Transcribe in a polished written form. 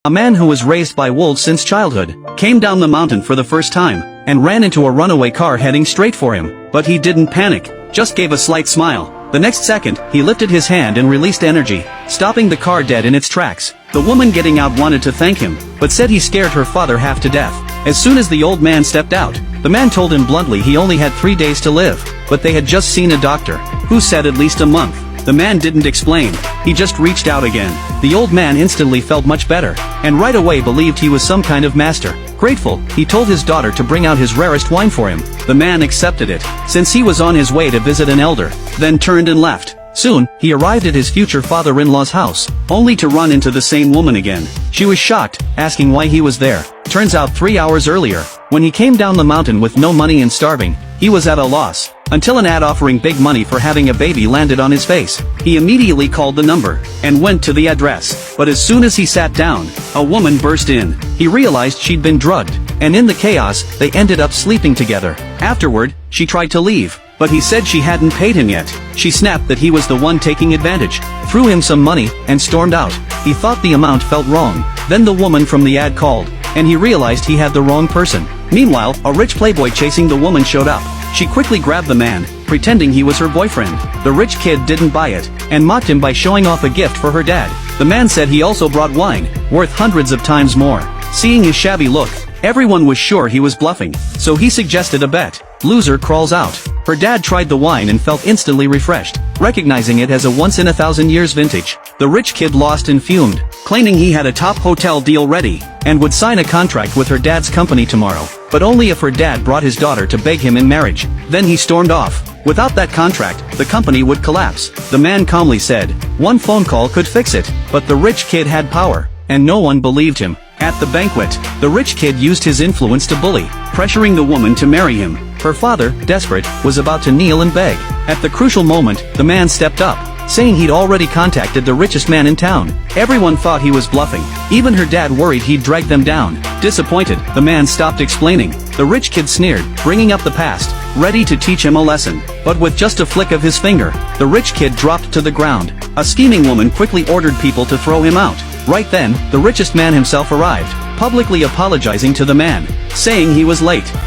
A man who was raised by wolves since childhood came down the mountain for the first time and ran into a runaway car heading straight for him, but he didn't panic, just gave a slight smile. The next second, he lifted his hand and released energy, stopping the car dead in its tracks. The woman getting out wanted to thank him, but said he scared her father half to death. As soon as the old man stepped out, the man told him bluntly he only had 3 days to live, but they had just seen a doctor, who said at least a month. The man didn't explain, he just reached out again. The old man instantly felt much better, and right away believed he was some kind of master. Grateful, he told his daughter to bring out his rarest wine for him. The man accepted it, since he was on his way to visit an elder, then turned and left. Soon, he arrived at his future father-in-law's house, only to run into the same woman again. She was shocked, asking why he was there. Turns out 3 hours earlier, when he came down the mountain with no money and starving, he was at a loss, until an ad offering big money for having a baby landed on his face. He immediately called the number, and went to the address. But as soon as he sat down, a woman burst in. He realized she'd been drugged, and in the chaos, they ended up sleeping together. Afterward, she tried to leave, but he said she hadn't paid him yet. She snapped that he was the one taking advantage, threw him some money, and stormed out. He thought the amount felt wrong. Then the woman from the ad called, and he realized he had the wrong person. Meanwhile, a rich playboy chasing the woman showed up. She quickly grabbed the man, pretending he was her boyfriend. The rich kid didn't buy it, and mocked him by showing off a gift for her dad. The man said he also brought wine, worth hundreds of times more. Seeing his shabby look, everyone was sure he was bluffing, so he suggested a bet. Loser crawls out. Her dad tried the wine and felt instantly refreshed, recognizing it as a once-in-a-thousand-years vintage. The rich kid lost and fumed, claiming he had a top hotel deal ready, and would sign a contract with her dad's company tomorrow, but only if her dad brought his daughter to beg him in marriage. Then he stormed off. Without that contract, the company would collapse. The man calmly said, one phone call could fix it, but the rich kid had power, and no one believed him. At the banquet, the rich kid used his influence to bully, pressuring the woman to marry him. Her father, desperate, was about to kneel and beg. At the crucial moment, the man stepped up, saying he'd already contacted the richest man in town. Everyone thought he was bluffing. Even her dad worried he'd drag them down. Disappointed, the man stopped explaining. The rich kid sneered, bringing up the past, ready to teach him a lesson. But with just a flick of his finger, the rich kid dropped to the ground. A scheming woman quickly ordered people to throw him out. Right then, the richest man himself arrived, publicly apologizing to the man, saying he was late.